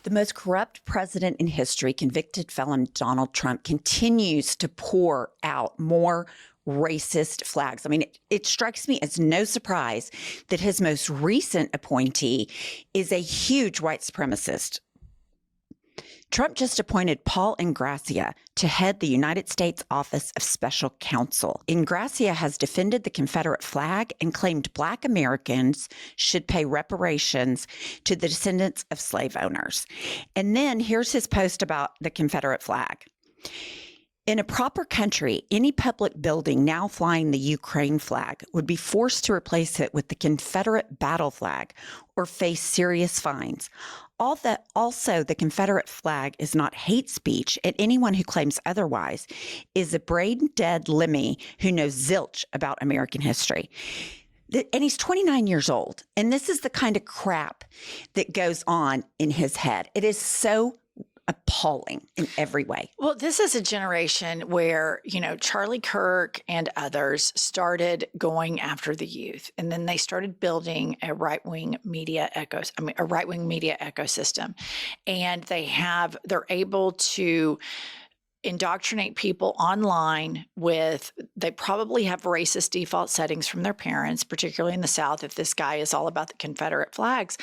The most corrupt president in history, convicted felon Donald Trump, continues to pour out more racist flags. I mean, it strikes me as no surprise that his most recent appointee is a huge white supremacist. Trump just appointed Paul Ingrassia to head the United States Office of Special Counsel. Ingrassia has defended the Confederate flag and claimed Black Americans should pay reparations to the descendants of slave owners. And then here's his post about the Confederate flag. In a proper country, any public building now flying the Ukraine flag would be forced to replace it with the Confederate battle flag or face serious fines. Also, the Confederate flag is not hate speech, and anyone who claims otherwise is a brain-dead limmy who knows zilch about American history. And he's 29 years old, and this is the kind of crap that goes on in his head. It is so appalling in every way. Well, this is a generation where, Charlie Kirk and others started going after the youth, and then they started building a right-wing media ecosystem, and they're able to indoctrinate people online they probably have racist default settings from their parents, particularly in the South, if this guy is all about the Confederate flags.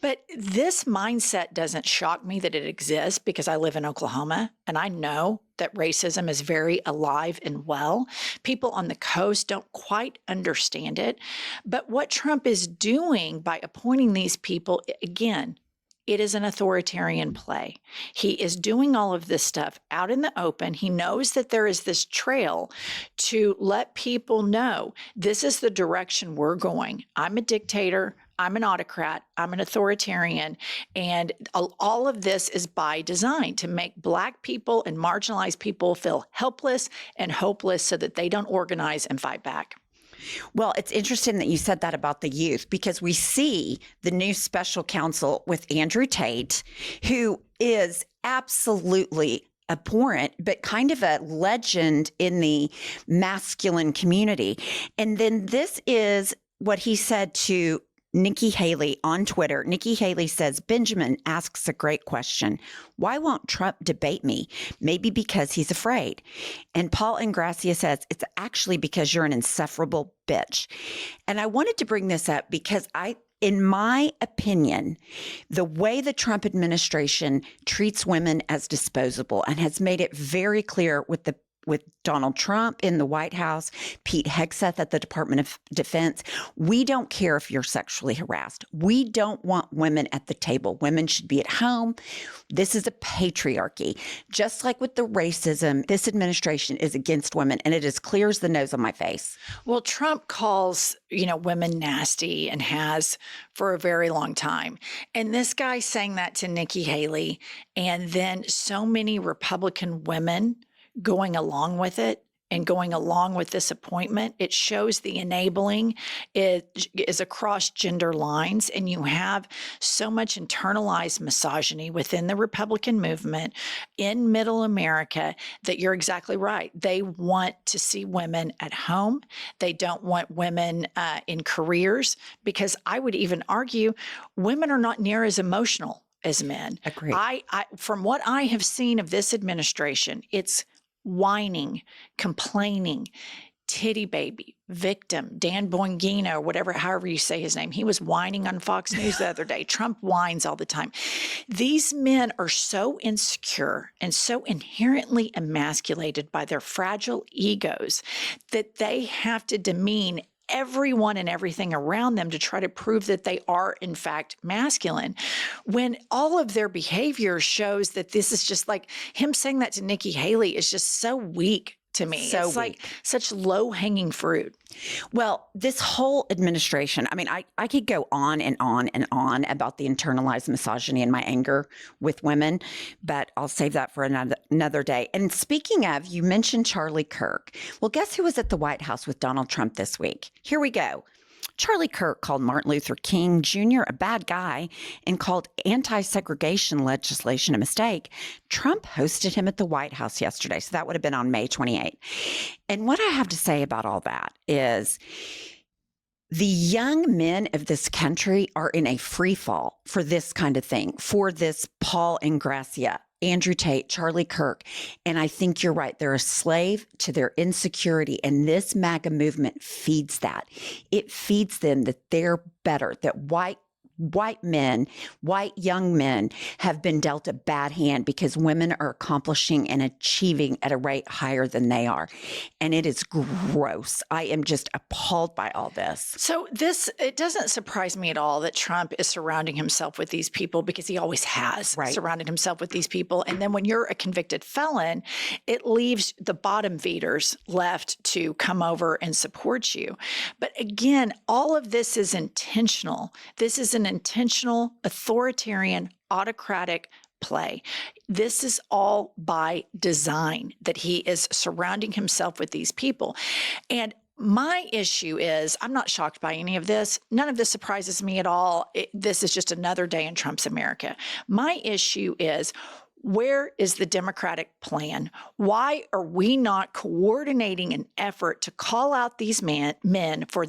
But this mindset doesn't shock me that it exists because I live in Oklahoma and I know that racism is very alive and well. People on the coast don't quite understand it. But what Trump is doing by appointing these people, again, it is an authoritarian play. He is doing all of this stuff out in the open. He knows that there is this trail to let people know this is the direction we're going. I'm a dictator. I'm an autocrat. I'm an authoritarian. And all of this is by design to make Black people and marginalized people feel helpless and hopeless so that they don't organize and fight back. Well, it's interesting that you said that about the youth, because we see the new special counsel with Andrew Tate, who is absolutely abhorrent, but kind of a legend in the masculine community. And then this is what he said to Nikki Haley on Twitter. Nikki Haley says, Benjamin asks a great question. Why won't Trump debate me? Maybe because he's afraid. And Paul Ingrassia says, it's actually because you're an insufferable bitch. And I wanted to bring this up because in my opinion, the way the Trump administration treats women as disposable and has made it very clear with Donald Trump in the White House, Pete Hegseth at the Department of Defense, we don't care if you're sexually harassed. We don't want women at the table. Women should be at home. This is a patriarchy. Just like with the racism, this administration is against women, and it is clear as the nose on my face. Well, Trump calls, women nasty and has for a very long time. And this guy saying that to Nikki Haley, and then so many Republican women going along with it and going along with this appointment, it shows the enabling is across gender lines. And you have so much internalized misogyny within the Republican movement in middle America that you're exactly right. They want to see women at home. They don't want women in careers, because I would even argue women are not near as emotional as men. Agreed. From what I have seen of this administration, it's whining, complaining, titty baby, victim, Dan Bongino, or whatever, however you say his name. He was whining on Fox News the other day. Trump whines all the time. These men are so insecure and so inherently emasculated by their fragile egos that they have to demean everyone and everything around them to try to prove that they are, in fact, masculine, when all of their behavior shows that this is just like him saying that to Nikki Haley is just so weak to me. So it's like such low-hanging fruit. Well, this whole administration, I mean, I could go on and on and on about the internalized misogyny and my anger with women, but I'll save that for another day. And speaking of, you mentioned Charlie Kirk. Well, guess who was at the White House with Donald Trump this week? Here we go. Charlie Kirk called Martin Luther King Jr. a bad guy and called anti-segregation legislation a mistake. Trump hosted him at the White House yesterday, so that would have been on May 28th. And what I have to say about all that is The young men of this country are in a free fall for this kind of thing, for this Paul and Gracia, Andrew Tate, Charlie Kirk. And I think you're right. They're a slave to their insecurity. And this MAGA movement feeds that. It feeds them that they're better, that white men, white young men have been dealt a bad hand because women are accomplishing and achieving at a rate higher than they are. And it is gross. I am just appalled by all this. So it doesn't surprise me at all that Trump is surrounding himself with these people, because he always has surrounded himself with these people. And then when you're a convicted felon, it leaves the bottom feeders left to come over and support you. But again, all of this is intentional. This is an intentional, authoritarian, autocratic play. This is all by design, that he is surrounding himself with these people. And my issue is, I'm not shocked by any of this. None of this surprises me at all. This is just another day in Trump's America. My issue is, where is the Democratic plan? Why are we not coordinating an effort to call out these men for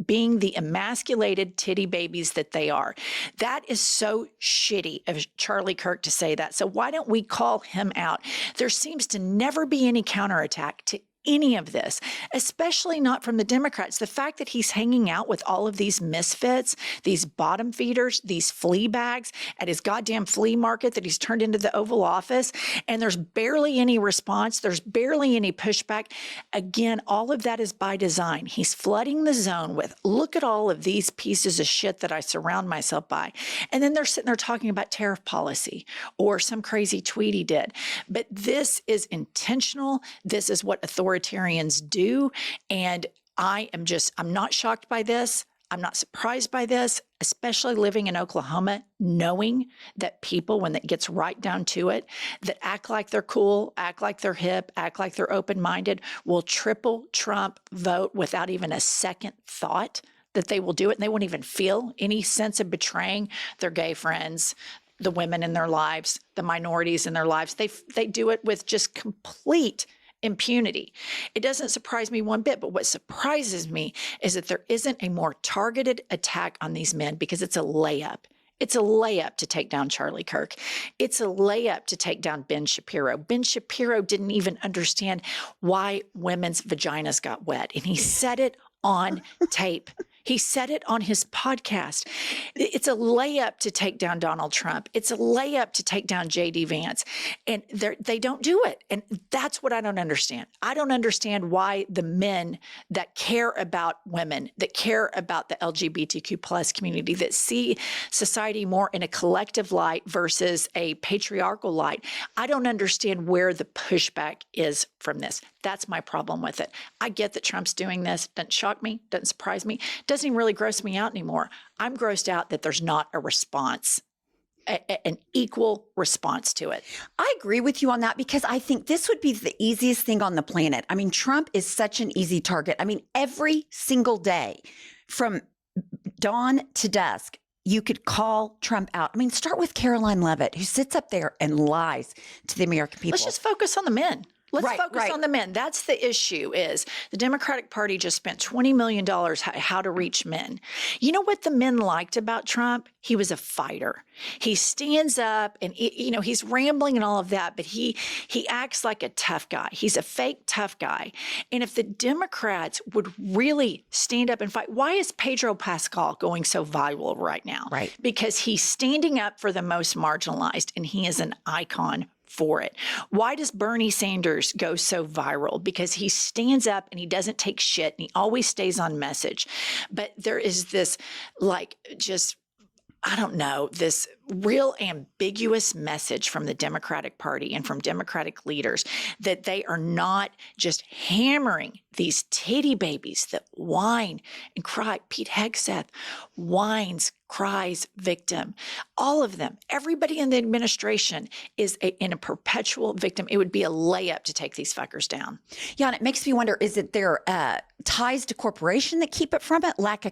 being the emasculated titty babies that they are? That is so shitty of Charlie Kirk to say that. So why don't we call him out? There seems to never be any counterattack to any of this, especially not from the Democrats. The fact that he's hanging out with all of these misfits, these bottom feeders, these flea bags at his goddamn flea market that he's turned into the Oval Office, and there's barely any response, there's barely any pushback. Again, all of that is by design. He's flooding the zone with, look at all of these pieces of shit that I surround myself by. And then they're sitting there talking about tariff policy or some crazy tweet he did. But this is intentional. This is what authoritarians do. And I'm not shocked by this. I'm not surprised by this, especially living in Oklahoma, knowing that people, when it gets right down to it, that act like they're cool, act like they're hip, act like they're open-minded, will triple Trump vote without even a second thought that they will do it. And they won't even feel any sense of betraying their gay friends, the women in their lives, the minorities in their lives. They do it with just complete impunity. It doesn't surprise me one bit, but what surprises me is that there isn't a more targeted attack on these men, because it's a layup. It's a layup to take down Charlie Kirk. It's a layup to take down Ben Shapiro. Ben Shapiro didn't even understand why women's vaginas got wet, and he said it on tape. He said it on his podcast. It's a layup to take down Donald Trump. It's a layup to take down J.D. Vance. And they don't do it. And that's what I don't understand. I don't understand why the men that care about women, that care about the LGBTQ plus community, that see society more in a collective light versus a patriarchal light, I don't understand where the pushback is from this. That's my problem with it. I get that Trump's doing this. Doesn't shock me. Doesn't surprise me. Doesn't even really gross me out anymore. I'm grossed out that there's not a response, an equal response to it. I agree with you on that, because I think this would be the easiest thing on the planet. I mean, Trump is such an easy target. I mean, every single day from dawn to dusk, you could call Trump out. I mean, start with Caroline Leavitt, who sits up there and lies to the American people. Let's just focus on the men. Let's focus on the men. That's the issue. Is the Democratic Party just spent $20 million how to reach men. You know what the men liked about Trump? He was a fighter. He stands up and, he's rambling and all of that, but he acts like a tough guy. He's a fake tough guy. And if the Democrats would really stand up and fight, why is Pedro Pascal going so viral right now? Right. Because he's standing up for the most marginalized, and he is an icon for it. Why does Bernie Sanders go so viral? Because he stands up and he doesn't take shit, and he always stays on message. But there is this this real ambiguous message from the Democratic Party and from Democratic leaders that they are not just hammering these titty babies that whine and cry. Pete Hegseth whines, cries, victim. All of them, everybody in the administration is in a perpetual victim. It would be a layup to take these fuckers down. Yeah, and it makes me wonder, is it their ties to corporation that keep it from it? Lack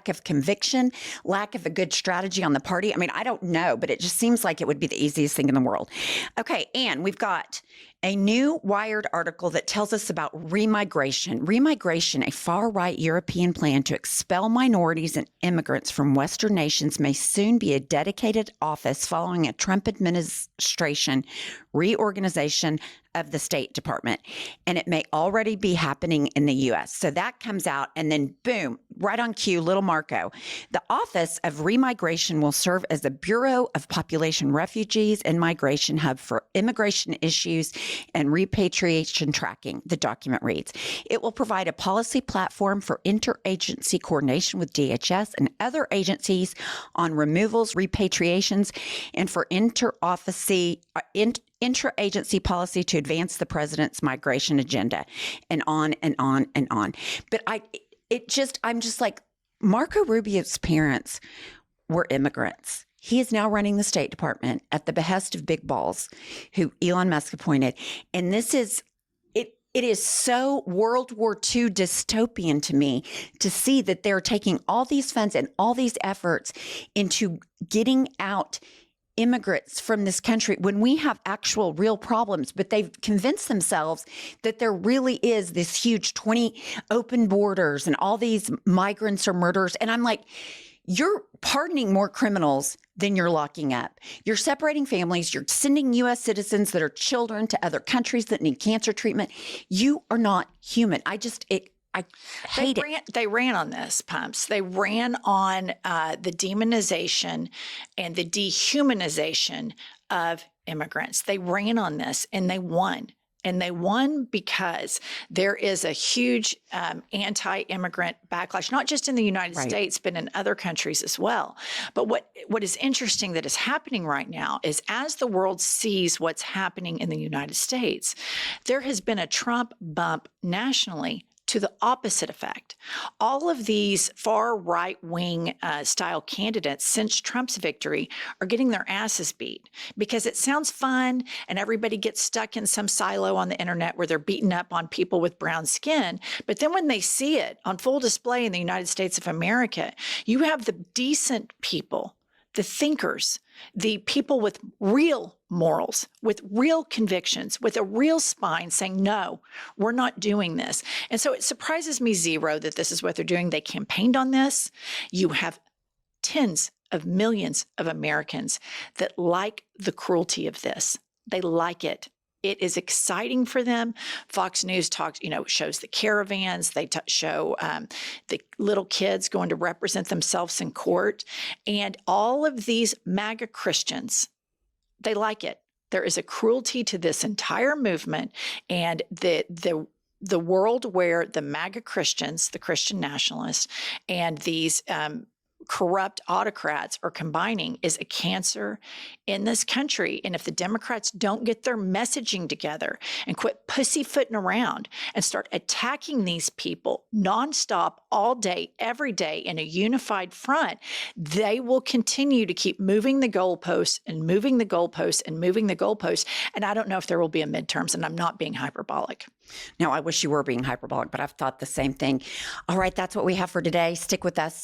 of conviction, lack of a good strategy on the party? I mean, I don't know, but it just seems like it would be the easiest thing in the world. Okay, and we've got A new Wired article that tells us about remigration. Remigration, a far-right European plan to expel minorities and immigrants from Western nations, may soon be a dedicated office following a Trump administration reorganization of the State Department. And it may already be happening in the U.S. So that comes out, and then boom, right on cue, little Marco. The Office of Remigration will serve as the Bureau of Population Refugees and Migration Hub for immigration issues and repatriation tracking, the document reads. It will provide a policy platform for interagency coordination with DHS and other agencies on removals, repatriations, and for interagency policy to advance the president's migration agenda, and on and on and on. But I'm just like, Marco Rubio's parents were immigrants. He is now running the State Department at the behest of Big Balls, who Elon Musk appointed. And this is, it is so World War II dystopian to me to see that they're taking all these funds and all these efforts into getting out immigrants from this country when we have actual real problems. But they've convinced themselves that there really is this huge 20 open borders and all these migrants are murderers. And I'm like, you're pardoning more criminals than you're locking up. You're separating families. You're sending U.S. citizens that are children to other countries that need cancer treatment. You are not human. I hate it. They ran on this, Pumps. They ran on the demonization and the dehumanization of immigrants. They ran on this, and they won. And they won because there is a huge anti-immigrant backlash, not just in the United States, but in other countries as well. But what is interesting that is happening right now is, as the world sees what's happening in the United States, there has been a Trump bump nationally to the opposite effect. All of these far right-wing style candidates since Trump's victory are getting their asses beat because it sounds fun and everybody gets stuck in some silo on the internet where they're beating up on people with brown skin. But then when they see it on full display in the United States of America, you have the decent people, the thinkers, the people with real morals, with real convictions, with a real spine saying, no, we're not doing this. And so it surprises me zero that this is what they're doing. They campaigned on this. You have tens of millions of Americans that like the cruelty of this. They like it. It is exciting for them. Fox News shows the caravans. They show the little kids going to represent themselves in court. And all of these MAGA Christians, they like it. There is a cruelty to this entire movement. And the world where the MAGA Christians, the Christian nationalists, and these corrupt autocrats are combining is a cancer in this country. And if the Democrats don't get their messaging together and quit pussyfooting around and start attacking these people nonstop all day, every day in a unified front, they will continue to keep moving the goalposts and moving the goalposts and moving the goalposts. And I don't know if there will be a midterms, and I'm not being hyperbolic. No, I wish you were being hyperbolic, but I've thought the same thing. All right, that's what we have for today. Stick with us.